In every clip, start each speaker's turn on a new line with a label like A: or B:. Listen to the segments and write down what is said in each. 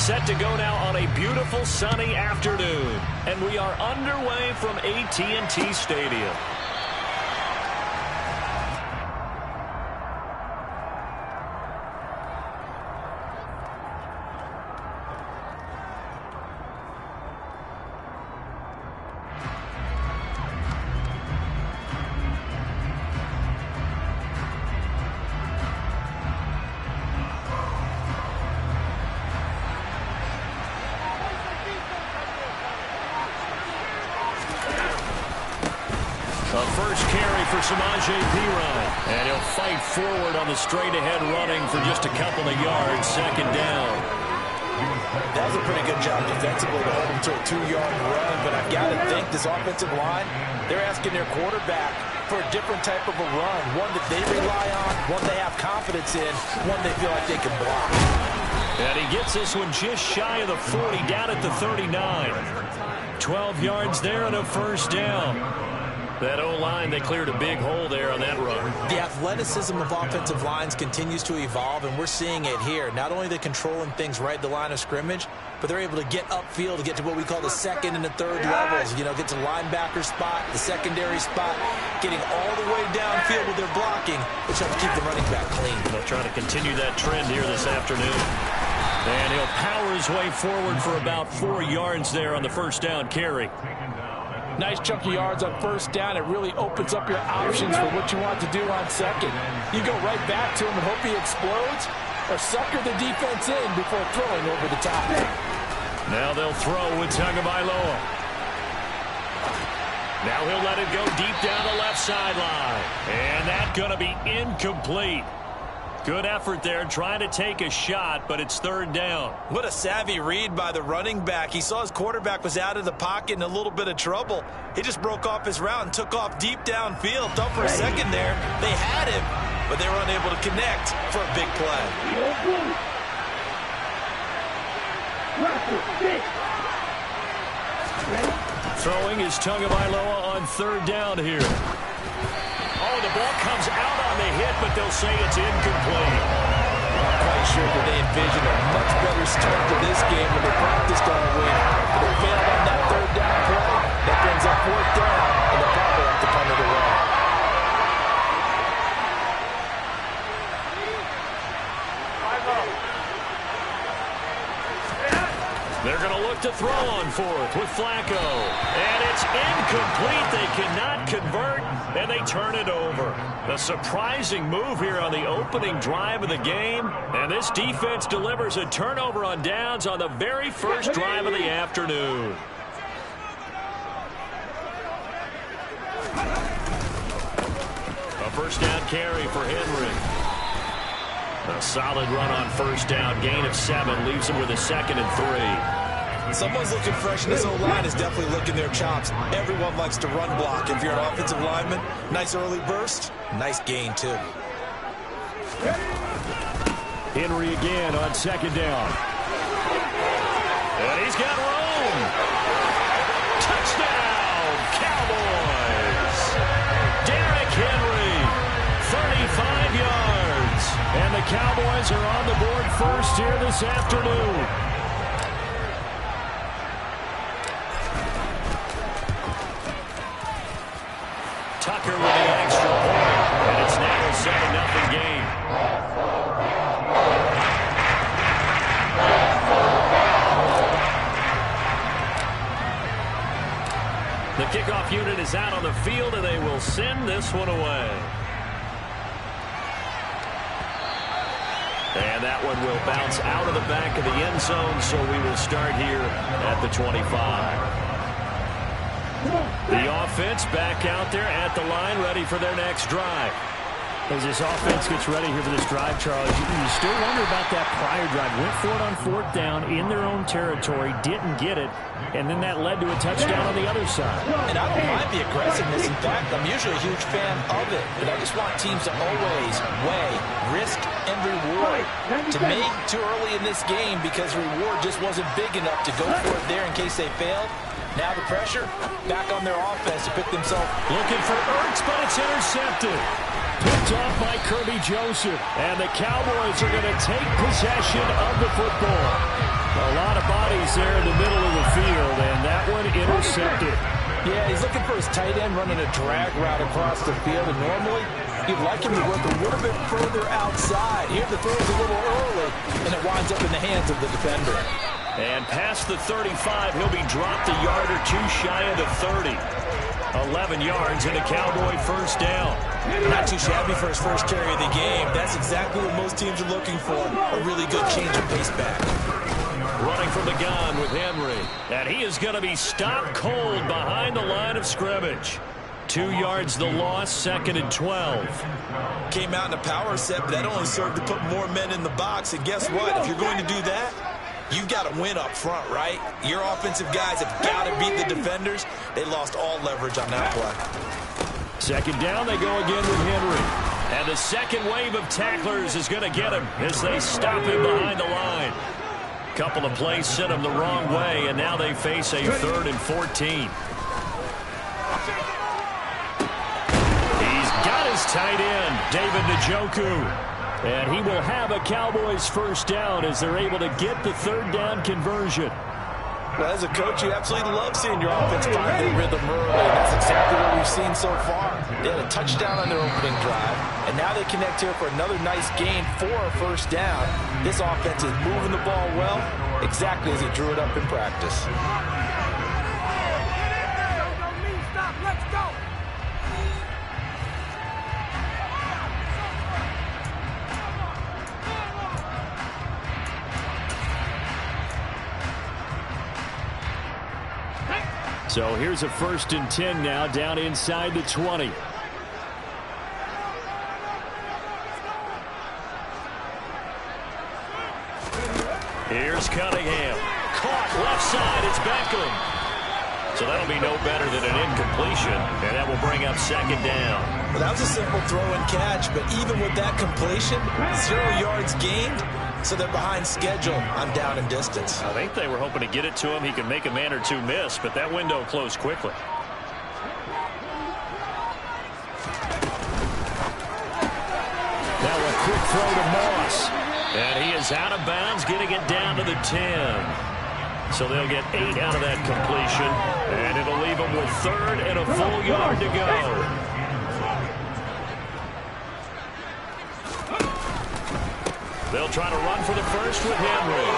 A: Set to go now on a beautiful sunny afternoon. And we are underway from AT&T Stadium. And he'll fight forward on the straight-ahead running for just a couple of yards, second down.
B: That was a pretty good job defensively to hold him to a 2-yard run, but I've got to think this offensive line, they're asking their quarterback for a different type of a run, one that they rely on, one they have confidence in, one they feel like they can block.
A: And he gets this one just shy of the 40, down at the 39. 12 yards there and a first down. That O-line, they cleared a big hole there on that run.
B: The athleticism of offensive lines continues to evolve, and we're seeing it here. Not only are they controlling things right at the line of scrimmage, but they're able to get upfield to get to what we call the second and the third levels. You know, get to linebacker spot, the secondary spot, getting all the way downfield with their blocking, which helps keep the running back clean.
A: They'll try to continue that trend here this afternoon. And he'll power his way forward for about 4 yards there on the first down carry.
B: Nice chunky yards on first down. It really opens up your options for what you want to do on second. You go right back to him and hope he explodes, or sucker the defense in before throwing over the top.
A: Now they'll throw with Tagovailoa. Now he'll let it go deep down the left sideline. And that's going to be incomplete. Good effort there, trying to take a shot, but it's third down.
B: What a savvy read by the running back. He saw his quarterback was out of the pocket in a little bit of trouble. He just broke off his route and took off deep downfield. Thought for a second there they had him, but they were unable to connect for a big play.
A: Throwing is Tagovailoa on third down here. Oh, the ball comes out on the hit, but they'll say it's incomplete.
B: I'm quite sure that they envisioned a much better start to this game when they practiced on a win. But they failed on that third down play. That brings up fourth down, and they'll probably have to punt it away.
A: They're going to look to throw on fourth with Flacco. And it's incomplete. They cannot convert, and they turn it over. A surprising move here on the opening drive of the game. And this defense delivers a turnover on downs on the very first drive of the afternoon. A first down carry for Henry. A solid run on first down. Gain of 7 leaves them with a 2nd and 3.
B: Someone's looking fresh, and this O-line is definitely licking their chops. Everyone likes to run block. If you're an offensive lineman, nice early burst, nice gain, too.
A: Henry again on second down. And he's got room. Touchdown, Cowboys. Derrick Henry, 35 yards. And the Cowboys are on the board first here this afternoon. Tucker with the extra point, and it's now a 7-0 game. The kickoff unit is out on the field, and they will send this one away. And that one will bounce out of the back of the end zone, so we will start here at the 25. The offense back out there at the line, ready for their next drive.
C: As this offense gets ready here for this drive, Charles, you still wonder about that prior drive. Went for it on fourth down in their own territory, didn't get it, and then that led to a touchdown on the other side.
B: And I don't mind the aggressiveness. In fact, I'm usually a huge fan of it, but I just want teams to always weigh risk and reward. To make too early in this game because the reward just wasn't big enough to go for it there in case they failed. Now the pressure back on their offense to pick themselves.
A: Looking for Ertz, but it's intercepted.
C: Picked off by Kirby Joseph. And the Cowboys are going to take possession of the football. A lot of bodies there in the middle of the field, and that one intercepted.
B: Yeah, he's looking for his tight end running a drag route across the field, and normally you'd like him to work a little bit further outside. Here the throw is a little early, and it winds up in the hands of the defender.
A: And past the 35, he'll be dropped a yard or two shy of the 30. 11 yards and a Cowboy first down.
B: Not too shabby for his first carry of the game. That's exactly what most teams are looking for, a really good change of pace back.
A: Running from the gun with Henry. And he is going to be stopped cold behind the line of scrimmage. 2 yards the loss, 2nd and 12.
B: Came out in a power set, but that only served to put more men in the box. And guess what? If you're going to do that, you've got to win up front, right? Your offensive guys have got to beat the defenders. They lost all leverage on that play.
C: 2nd down, they go again with Henry.
A: And the second wave of tacklers is going to get him as they stop him behind the line. Couple of plays sent him the wrong way, and now they face a 3rd and 14. He's got his tight end, David Njoku. And he will have a Cowboys first down as they're able to get the 3rd down conversion.
B: Well, as a coach, you absolutely love seeing your offense find their rhythm early. That's exactly what we've seen so far. They had a touchdown on their opening drive, and now they connect here for another nice gain for a first down. This offense is moving the ball well, exactly as he drew it up in practice.
D: Let's go!
C: So here's a 1st and 10 now, down inside the 20.
A: Here's Cunningham. Caught left side. It's Beckham. So that'll be no better than an incompletion, and that will bring up 2nd down.
B: Well, that was a simple throw and catch, but even with that completion, 0 yards gained, so they're behind schedule on down and distance.
A: I think they were hoping to get it to him. He could make a man or two miss, but that window closed quickly.
C: Now a quick throw to Moss.
A: And he is out of bounds, getting it down to the 10. So they'll get 8 out of that completion, and it'll leave them with 3rd and a full yard to go. They'll try to run for the first with Henry.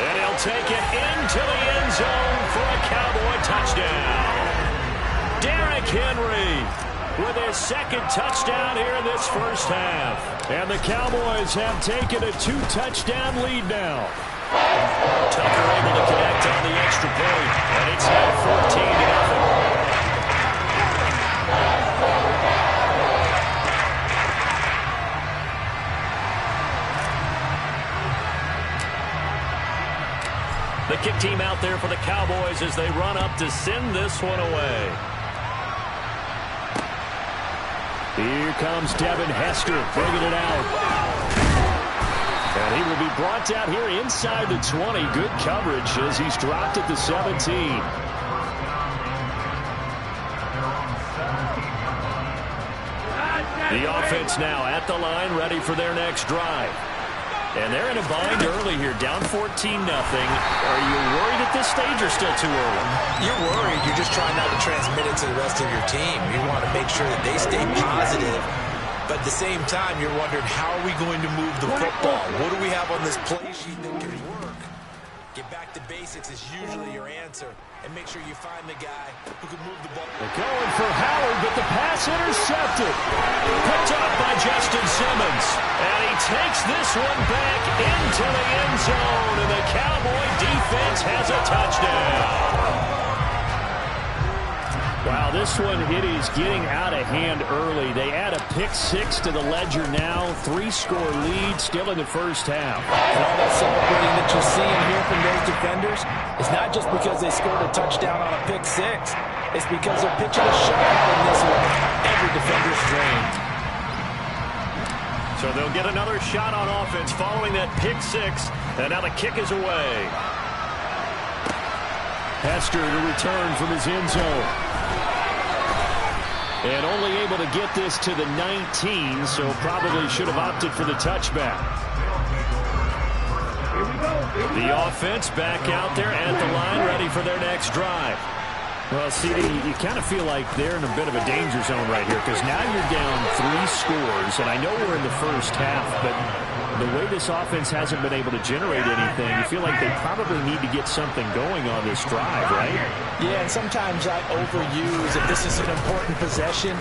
A: And he'll take it into the end zone for a Cowboy touchdown. Derrick Henry with his 2nd touchdown here in this first half.
C: And the Cowboys have taken a 2-touchdown lead now.
A: Tucker able to connect on the extra point, and it's now 14-0. The kick team out there for the Cowboys as they run up to send this one away.
C: Here comes Devin Hester bringing it out. And he will be brought down here inside the 20. Good coverage as he's dropped at the 17.
A: The offense now at the line, ready for their next drive. And they're in a bind early here, down 14-0. Are you worried at this stage or still too early?
B: You're worried. You're just trying not to transmit it to the rest of your team. You want to make sure that they stay positive. But at the same time, you're wondering, how are we going to move the football? What do we have on this play sheet that can work? Get back to basics is usually your answer. And make sure you find the guy who can move the ball.
C: They're going for Howard, but the pass intercepted.
A: Picked off by Justin Simmons. And he takes this one back into the end zone. And the Cowboy defense has a touchdown.
C: Wow, this one, it is getting out of hand early. They add a pick-6 to the ledger now. 3-score lead still in the first half.
B: And all that celebrating that you're seeing here from those defenders is not just because they scored a touchdown on a pick-6. It's because they're pitching a shutout in this one. Every defender's drained.
A: So they'll get another shot on offense following that pick-6. And now the kick is away.
C: Hester to return from his end zone.
A: And only able to get this to the 19, so probably should have opted for the touchback. The offense back out there at the line, ready for their next drive.
C: Well, CD, you kind of feel like they're in a bit of a danger zone right here because now you're down 3 scores, and I know we're in the first half, but the way this offense hasn't been able to generate anything, you feel like they probably need to get something going on this drive, right?
B: Yeah, and sometimes I overuse if this is an important possession,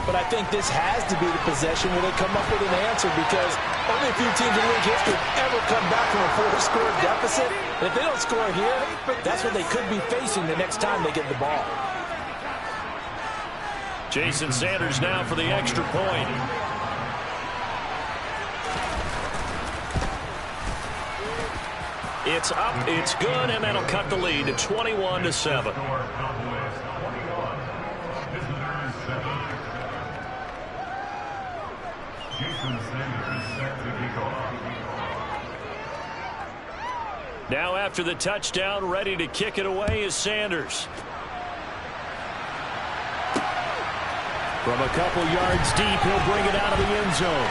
B: but I think this has to be the possession where they come up with an answer because only a few teams in league history ever come back from a 4-score deficit. And if they don't score here, that's what they could be facing the next time they get the ball.
A: Jason Sanders now for the extra point. It's up, it's good, and that'll cut the lead to 21-7. Now after the touchdown, ready to kick it away is Sanders.
C: From a couple yards deep, he'll bring it out of the end zone.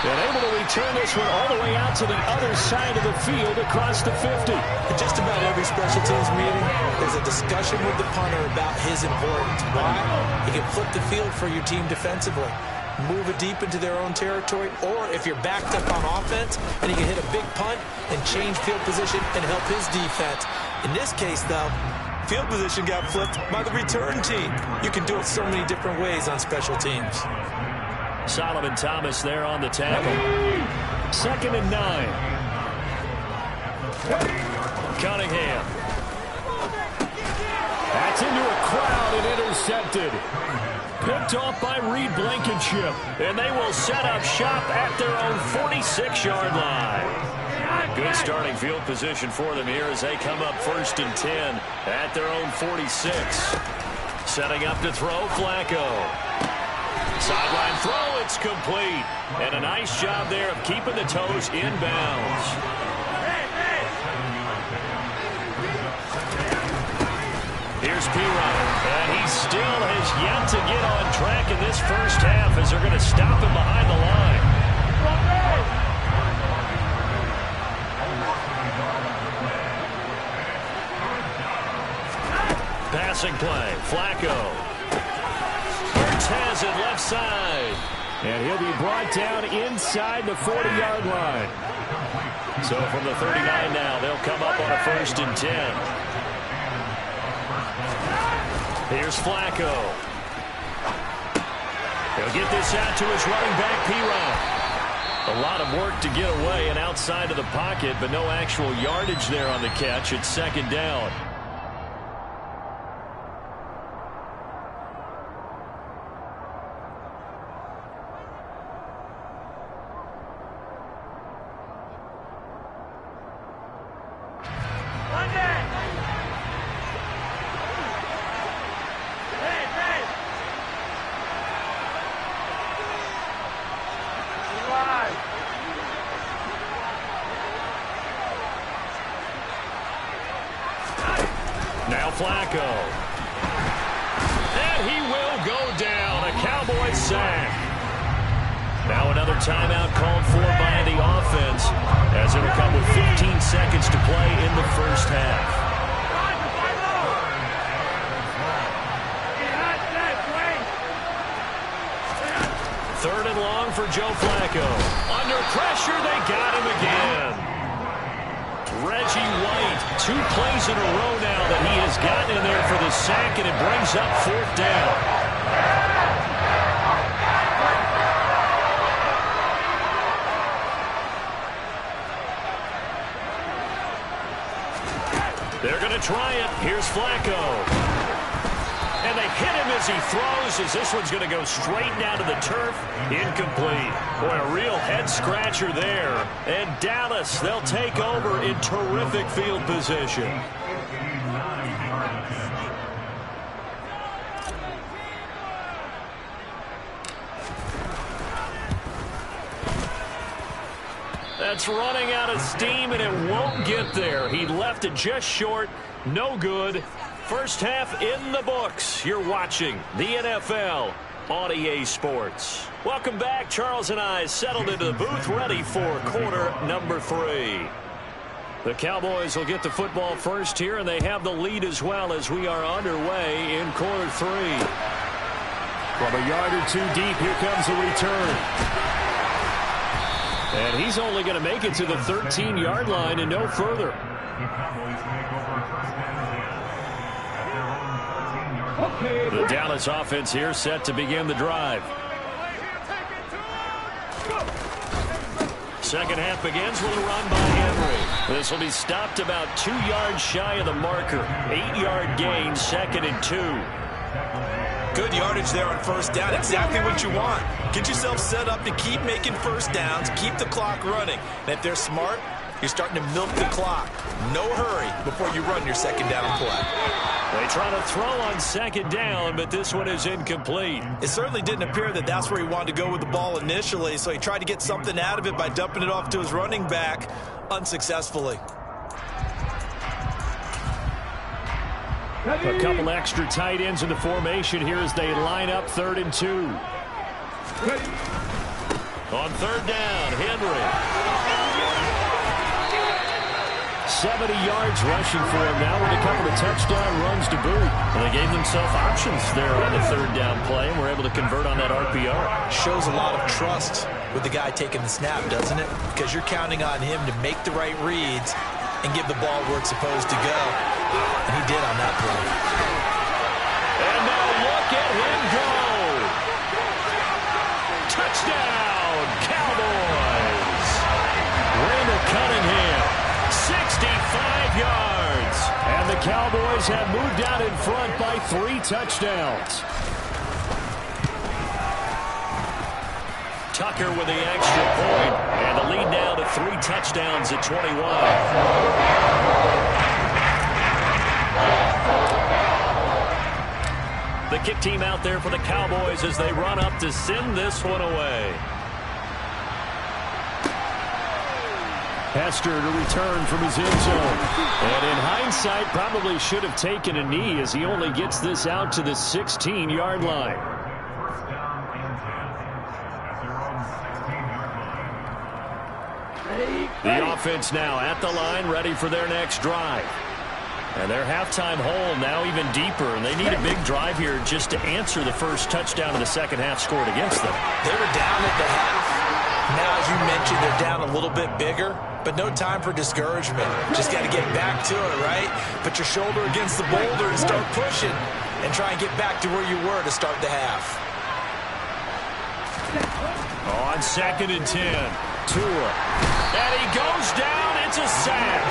A: And able to return this one all the way out to the other side of the field across the 50.
B: In just about every special teams meeting, there's a discussion with the punter about his importance. Why? He can flip the field for your team defensively, move it deep into their own territory, or if you're backed up on offense, and he can hit a big punt and change field position and help his defense. In this case, though, field position got flipped by the return team. You can do it so many different ways on special teams.
A: Solomon Thomas there on the tackle. 2nd and 9. Cunningham.
C: That's into a crowd and intercepted.
A: Picked off by Reed Blankenship. And they will set up shop at their own 46-yard line. Good starting field position for them here as they come up 1st and 10 at their own 46. Setting up to throw, Flacco. Sideline throw, it's complete. And a nice job there of keeping the toes inbounds. Here's P-Ryan, and he still has yet to get on track in this first half as they're going to stop him behind the line. Passing play, Flacco. Has it left side.
C: And he'll be brought down inside the 40-yard line.
A: So from the 39 now, they'll come up on a 1st and 10. Here's Flacco. He'll get this out to his running back, P-Ryan. A lot of work to get away and outside of the pocket, but no actual yardage there on the catch. It's 2nd down. Now Flacco. And he will go down. A Cowboy sack. Now another timeout called for by the offense as it'll come with 15 seconds to play in the first half. Third and long for Joe Flacco. Under pressure, they got him again. Reggie White, 2 plays in a row now that he has gotten in there for the sack, and it brings up 4th down. They're going to try it. Here's Flacco. And they hit him as he throws, as this one's going to go straight down to the turf. Incomplete. Boy, a real head-scratcher there. And Dallas, they'll take over in terrific field position. That's running out of steam, and it won't get there. He left it just short, No good. First half in the books. You're watching the NFL on EA Sports. Welcome back. Charles and I settled into the booth, ready for quarter number 3. The Cowboys will get the football first here, and they have the lead as well as we are underway in quarter 3. From a yard or two deep, here comes the return. And he's only going to make it to the 13-yard line and no further. The Dallas offense here set to begin the drive. Second half begins with a run by Henry. This will be stopped about 2 yards shy of the marker. 8-yard gain, 2nd and 2.
B: Good yardage there on first down. Exactly what you want. Get yourself set up to keep making first downs, keep the clock running. And if they're smart, you're starting to milk the clock. No hurry before you run your second down play.
A: They try to throw on second down, but this one is incomplete.
B: It certainly didn't appear that that's where he wanted to go with the ball initially, so he tried to get something out of it by dumping it off to his running back unsuccessfully.
A: A couple extra tight ends in the formation here as they line up 3rd and 2. On 3rd down, Henry. 70 yards rushing for him now with a couple of touchdown runs to boot. And they gave themselves options there on the 3rd down play and were able to convert on that RPO.
B: Shows a lot of trust with the guy taking the snap, doesn't it? Because you're counting on him to make the right reads and give the ball where it's supposed to go. And he did on that play.
A: And now look at him go. Touchdown, Cowboys. Randall Cunningham, 65 yards. And the Cowboys have moved out in front by 3 touchdowns. Tucker with the extra point, and the lead now to 3 touchdowns at 21. The kick team out there for the Cowboys as they run up to send this one away. Hester to return from his end zone. And in hindsight, probably should have taken a knee as he only gets this out to the 16-yard line. The offense now at the line, ready for their next drive. And their halftime hole now even deeper, and they need a big drive here just to answer the first touchdown of the second half scored against them.
B: They were down at the half. Now, as you mentioned, they're down a little bit bigger, but no time for discouragement. Just got to get back to it, right? Put your shoulder against the boulder and start pushing and try and get back to where you were to start the half.
A: On 2nd and 10, Tua. And he goes down. It's a sack.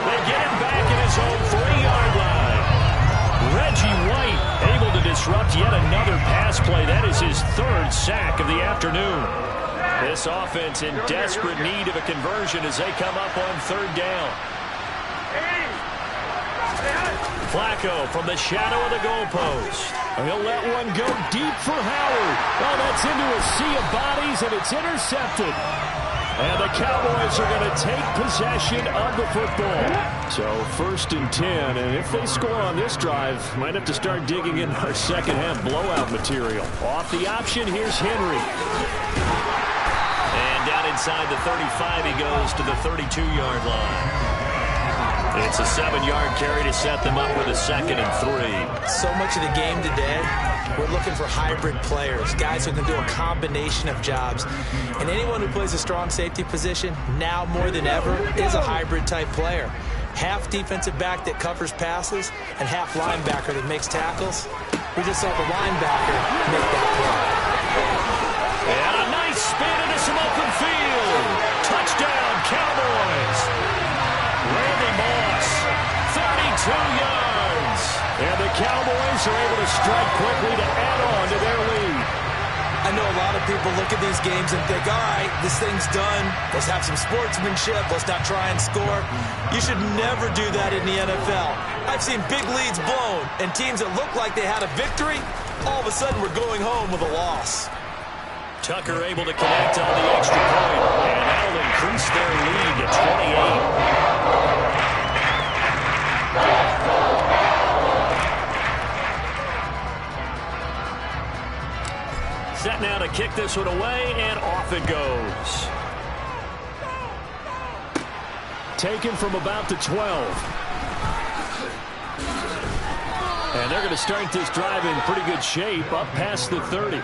A: They get him back at his own 3-yard line. Reggie White able to disrupt yet another pass play. That is his 3rd sack of the afternoon. This offense in desperate need of a conversion as they come up on 3rd down. Flacco from the shadow of the goalpost. He'll let one go deep for Howard. Oh, that's into a sea of bodies, and it's intercepted. And the Cowboys are going to take possession of the football. So 1st and 10, and if they score on this drive, might have to start digging in our second half blowout material. Off the option, here's Henry. And down inside the 35, he goes to the 32-yard line. It's a 7-yard carry to set them up with a 2nd and 3.
B: So much of the game today, we're looking for hybrid players, guys who can do a combination of jobs. And anyone who plays a strong safety position, now more than ever, is a hybrid-type player. Half defensive back that covers passes and half linebacker that makes tackles. We just saw the linebacker make that play.
A: And a nice spin into some open field. Touchdown, Cowboys. Randy Moss, 32 yards. And the Cowboys are able to strike quickly to add on to their lead.
B: I know a lot of people look at these games and think, all right, this thing's done. Let's have some sportsmanship. Let's not try and score. You should never do that in the NFL. I've seen big leads blown, and teams that look like they had a victory, all of a sudden we're going home with a loss.
A: Tucker able to connect on the extra point, and that'll increase their lead to 28. Set now to kick this one away, and off it goes. Taken from about the 12. And they're going to start this drive in pretty good shape, up past the 30.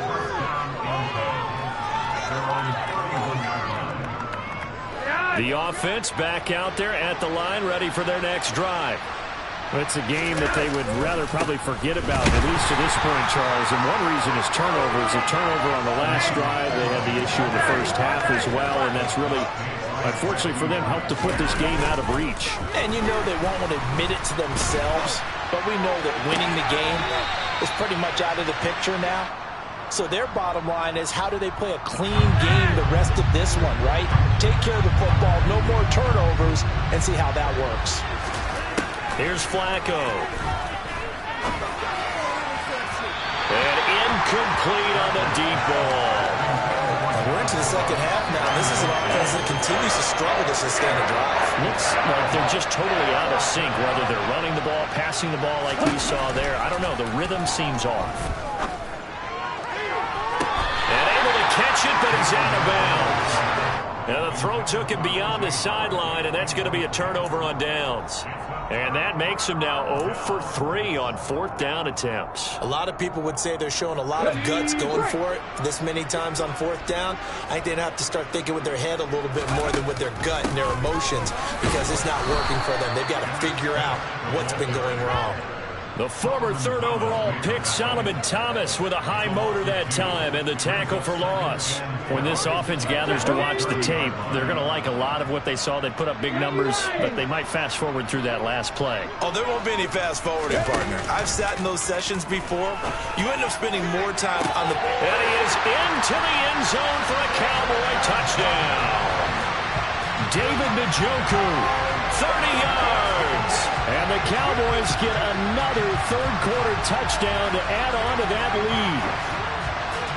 A: The offense back out there at the line, ready for their next drive.
C: It's a game that they would rather probably forget about, at least to this point, Charles. And one reason is turnovers. A turnover on the last drive. They had the issue in the first half as well, and that's really, unfortunately for them, helped to put this game out of reach.
B: And you know they won't want to admit it to themselves, but we know that winning the game is pretty much out of the picture now. So their bottom line is, how do they play a clean game the rest of this one, right? Take care of the football, no more turnovers, and see how that works.
A: Here's Flacco. And incomplete on the deep ball.
B: We're into the second half now. This is an offense that continues to struggle to sustain a drive.
A: Looks like they're just totally out of sync, whether they're running the ball, passing the ball like we saw there. I don't know. The rhythm seems off. And able to catch it, but he's out of bounds. Now the throw took him beyond the sideline, and that's going to be a turnover on downs. And that makes him now 0 for 3 on fourth down attempts.
B: A lot of people would say they're showing a lot of guts going for it this many times on fourth down. I think they'd have to start thinking with their head a little bit more than with their gut and their emotions, because it's not working for them. They've got to figure out what's been going wrong.
A: The former third overall pick, Solomon Thomas, with a high motor that time, and the tackle for loss. When this offense gathers to watch the tape, they're going to like a lot of what they saw. They put up big numbers, but they might fast forward through that last play.
B: Oh, there won't be any fast forwarding, partner. I've sat in those sessions before. You end up spending more time on the...
A: And he is into the end zone for a Cowboy touchdown. David Njoku, 30 yards. And the Cowboys get another third-quarter touchdown to add on to that lead.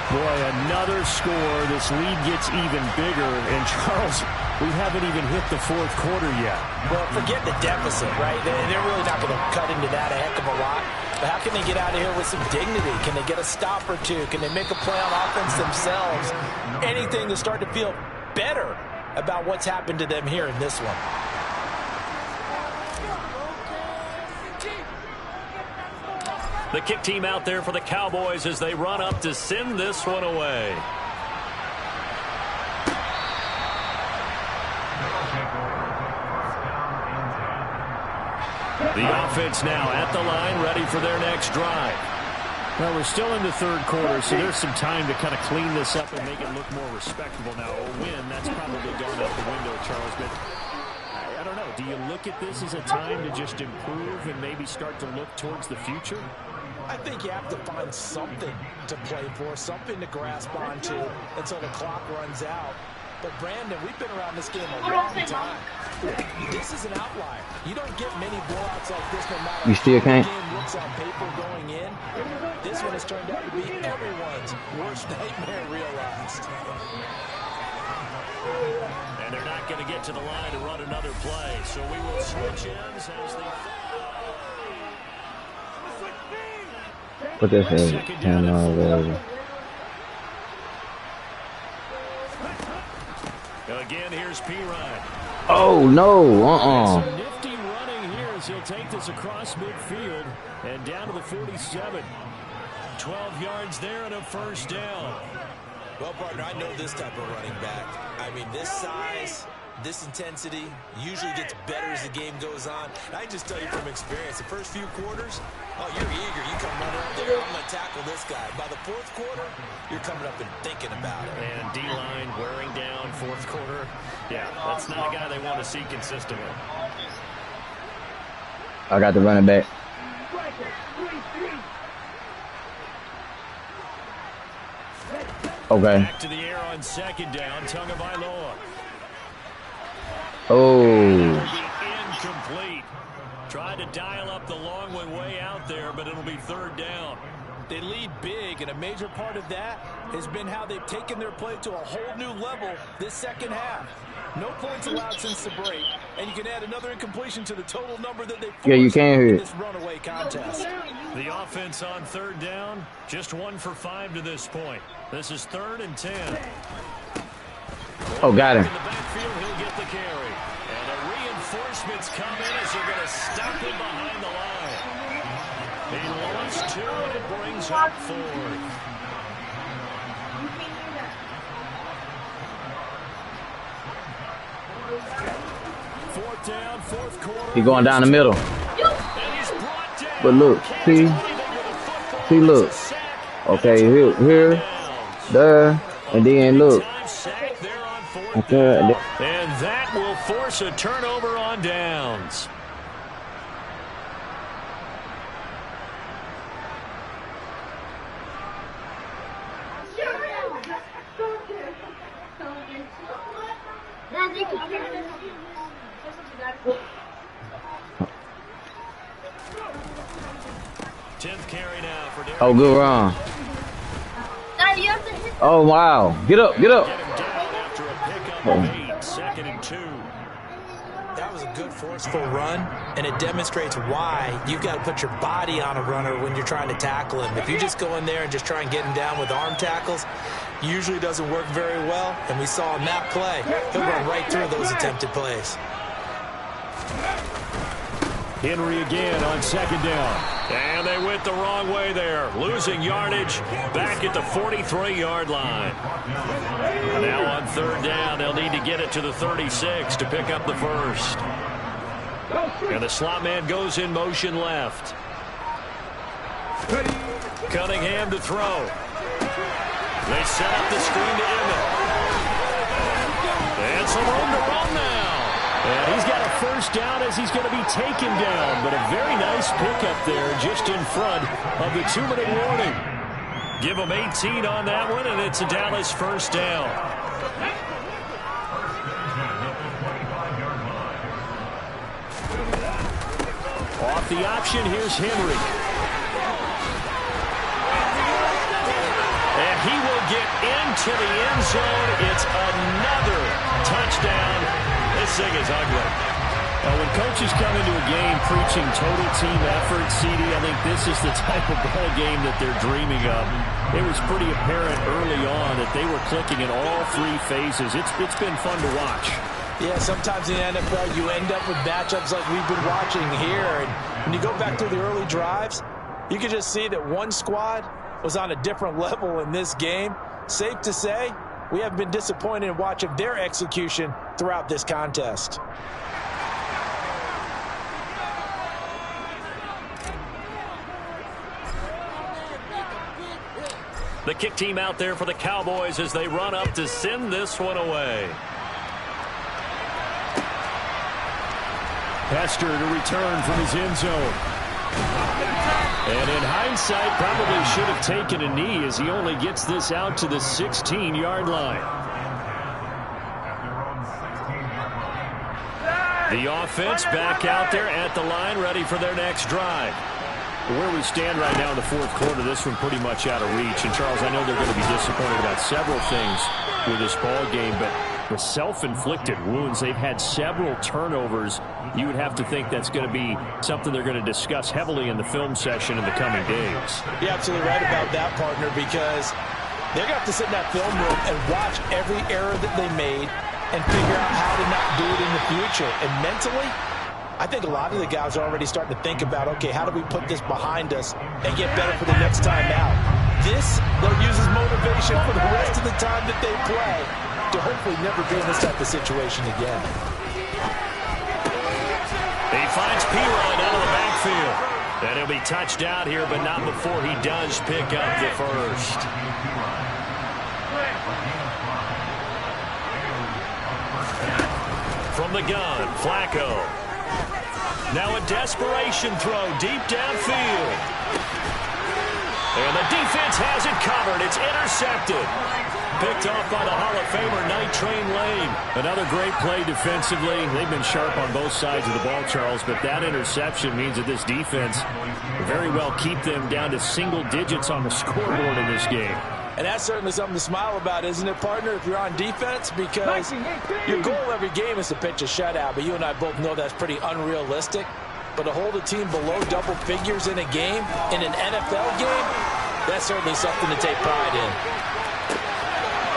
A: Boy, another score. This lead gets even bigger. And, Charles, we haven't even hit the fourth quarter yet.
B: Well, forget the deficit, right? They're really not going to cut into that a heck of a lot. But how can they get out of here with some dignity? Can they get a stop or two? Can they make a play on offense themselves? Anything to start to feel better about what's happened to them here in this one.
A: The kick team out there for the Cowboys as they run up to send this one away. The offense now at the line, ready for their next drive.
C: Well, we're still in the third quarter, so there's some time to kind of clean this up and make it look more respectable. Now, a win, that's probably gone out the window, Charles, but I don't know. Do you look at this as a time to just improve and maybe start to look towards the future?
B: I think you have to find something to play for, something to grasp onto until the clock runs out. But, Brandon, we've been around this game a long time. This is an outlier. You don't get many blowouts like this no matter
E: you still can't.
B: how the game looks on paper going in. This one has turned out to be everyone's worst nightmare realized.
A: And they're not going to get to the line to run another play, so we will switch ends as they...
E: Put this in 10 or whatever.
A: Again, here's P-Ryan.
E: Oh, no.
A: Some nifty running here as he'll take this across midfield and down to the 47. 12 yards there and a first down.
B: Well, partner, I know this type of running back. I mean, this size, this intensity usually gets better as the game goes on. And I just tell you from experience, the first few quarters, oh, you're eager. You come running up there, I'm going to tackle this guy. By the fourth quarter, you're coming up and thinking about it.
A: And D-line wearing down fourth quarter. Yeah, that's not a guy they want to see consistently.
E: I got the running back. Okay.
A: Back to the air on second down, Tagovailoa.
E: Oh.
A: Incomplete. Tried to dial up the long one way out there, but it'll be third down.
B: They lead big, and a major part of that has been how they've taken their play to a whole new level this second half. No points allowed since the break, And you can add another incompletion to the total number that they forced
E: you can't hear
B: in
E: it.
B: this runaway contest.
A: The offense on third down, just 1 for 5 to this point. This is 3rd and 10.
E: Oh, got him.
A: In the backfield, he'll get the carry. And the reinforcements come in as they're going to stop him behind the line. He lost 2, and it brings up 4th. Fourth down, fourth quarter.
E: He going down the middle. But look, see, look. Okay, here, there, and then look. Okay,
A: and that will force a turnover on downs.
E: Oh, good run. Oh, wow. Get up, get up.
A: Second and 2.
B: That was a good forceful run, and it demonstrates why you've got to put your body on a runner when you're trying to tackle him. If you just go in there and just try and get him down with arm tackles, usually doesn't work very well, and we saw in that play, he'll run right through those attempted plays.
A: Henry again on second down. And they went the wrong way there. Losing yardage back at the 43-yard line. Now on third down, they'll need to get it to the 36 to pick up the first. And the slot man goes in motion left. Cunningham to throw. They set up the screen to Emmett. And some room to run now. And he's got a first down as he's going to be taken down. But a very nice pickup there just in front of the 2-minute warning. Give him 18 on that one, and it's a Dallas first down. Off the option, here's Henry. And he will get into the end zone. It's another touchdown. This thing is ugly.
C: When coaches come into a game preaching total team effort, CD, I think this is the type of ball game that they're dreaming of. It was pretty apparent early on that they were clicking in all 3 phases. It's been fun to watch.
B: Yeah, sometimes in the NFL you end up with matchups like we've been watching here. And when you go back to the early drives, you can just see that one squad was on a different level in this game. Safe to say, we have been disappointed in watching their execution throughout this contest.
A: The kick team out there for the Cowboys as they run up to send this one away.
C: Hester to return from his end zone. And in hindsight, probably should have taken a knee as he only gets this out to the 16-yard line. The offense back out there at the line, ready for their next drive. Where we stand right now in the fourth quarter, this one pretty much out of reach. And, Charles, I know they're going to be disappointed about several things with this ball game, but the self-inflicted wounds, they've had several turnovers. You would have to think that's going to be something they're going to discuss heavily in the film session in the coming days.
B: You're absolutely right about that, partner, because they're going to have to sit in that film room and watch every error that they made and figure out how to not do it in the future. And mentally, I think a lot of the guys are already starting to think about, okay, how do we put this behind us and get better for the next time out? This, they'll use as motivation for the rest of the time that they play to hopefully never be in this type of situation again.
A: He finds P-Run out of the backfield. And he'll be touched out here, but not before he does pick up the first. From the gun, Flacco. Now a desperation throw deep downfield. And the defense has it covered. It's intercepted. Picked off by the Hall of Famer, Night Train Lane. Another great play defensively. They've been sharp on both sides of the ball, Charles, but that interception means that this defense very well keep them down to single digits on the scoreboard in this game.
B: And that's certainly something to smile about, isn't it, partner, if you're on defense? Because your goal every game is to pitch a shutout, but you and I both know that's pretty unrealistic. But to hold a team below double figures in a game, in an NFL game, that's certainly something to take pride in.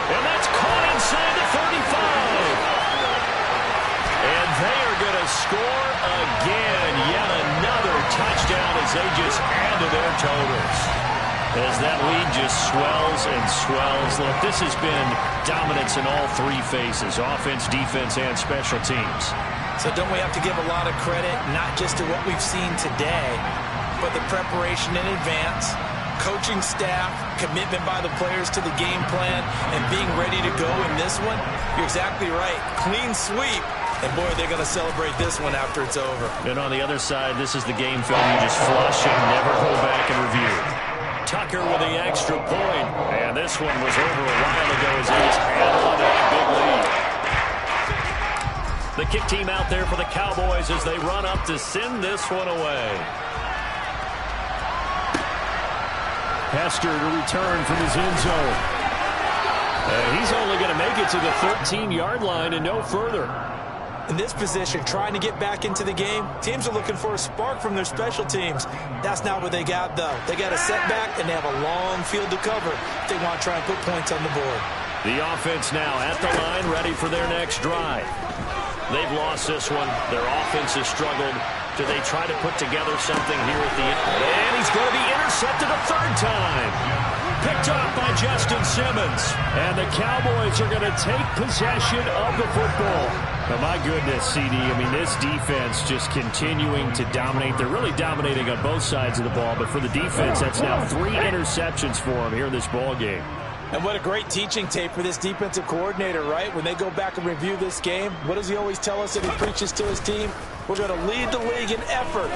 A: And that's caught inside the 35. And they are going to score again. Yet another touchdown as they just add to their totals. As that lead just swells and swells. Look, this has been dominance in all three phases, offense, defense, and special teams.
B: So don't we have to give a lot of credit, not just to what we've seen today, but the preparation in advance, coaching staff, commitment by the players to the game plan, and being ready to go in this one? You're exactly right. Clean sweep. And, boy, they're going to celebrate this one after it's over.
C: And on the other side, this is the game film you just flush and never go back and review.
A: Tucker with the extra point. And this one was over a while ago as he was handling that big lead. The kick team out there for the Cowboys as they run up to send this one away.
C: Hester to return from his end zone. He's only going to make it to the 13-yard line and no further.
B: In this position, trying to get back into the game, teams are looking for a spark from their special teams. That's not what they got, though. They got a setback, and they have a long field to cover if they want to try and put points on the board.
A: The offense now at the line, ready for their next drive. They've lost this one. Their offense has struggled. Do they try to put together something here at the end? And he's going to be intercepted a third time. Picked up by Justin Simmons.
C: And the Cowboys are going to take possession of the football. Oh, my goodness, CD. I mean, this defense just continuing to dominate. They're really dominating on both sides of the ball. But for the defense, that's now 3 interceptions for them here in this ball game.
B: And what a great teaching tape for this defensive coordinator, right? When they go back and review this game, what does he always tell us that he preaches to his team? We're going to lead the league in effort.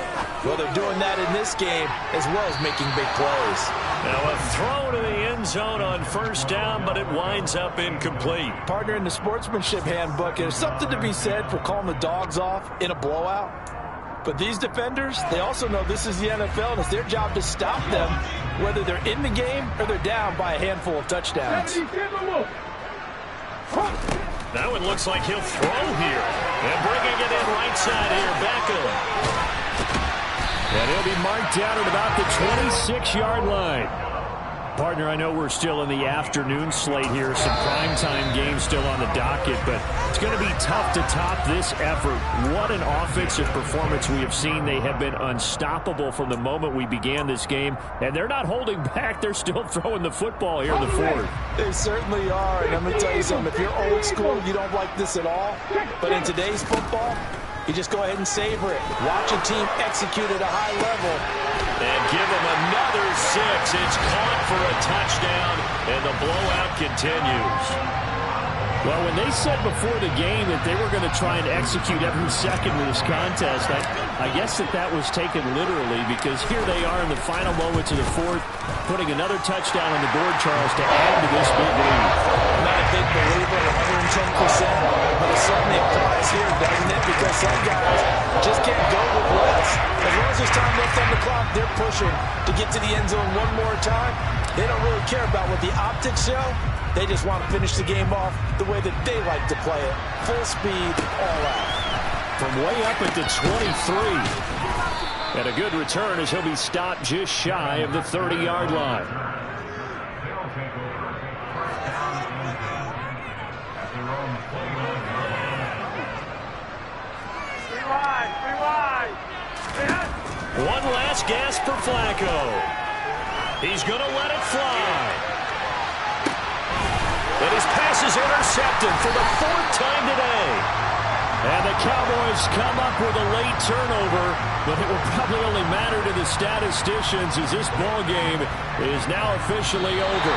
B: Well, they're doing that in this game as well as making big plays.
A: Now a throw to the end zone on first down, but it winds up incomplete.
B: Partner, in the sportsmanship handbook, there's something to be said for calling the dogs off in a blowout. But these defenders, they also know this is the NFL, and it's their job to stop them, whether they're in the game or they're down by a handful of touchdowns.
A: That one looks like he'll throw here. And bringing it in right side here, Beckham.
C: And he'll be marked down at about the 26-yard line. Partner, I know we're still in the afternoon slate here. Some primetime games still on the docket, but it's going to be tough to top this effort. What an offensive performance we have seen. They have been unstoppable from the moment we began this game, and they're not holding back. They're still throwing the football here in the fourth.
B: They certainly are, and I'm going to tell you something. If you're old school, you don't like this at all. But in today's football, you just go ahead and savor it. Watch a team execute at a high level.
A: And give them another 6. It's caught for a touchdown, and the blowout continues.
C: Well, when they said before the game that they were going to try and execute every second of this contest, I guess that was taken literally, because here they are in the final moments of the fourth, putting another touchdown on the board, Charles, to add to this big lead.
B: I'm not a big believer at 110%, but it certainly applies here, doesn't it? Because some guys just can't go with less. As long as there's time left on the clock, they're pushing to get to the end zone one more time. They don't really care about what the optics show. They just want to finish the game off the way that they like to play it. Full speed, all out.
C: From way up at the 23. And a good return as he'll be stopped just shy of the 30-yard line.
A: One last gasp for Flacco. He's going to let it fly. And his pass is intercepted for the 4th time today.
C: And the Cowboys come up with a late turnover, but it will probably only matter to the statisticians as this ball game is now officially over.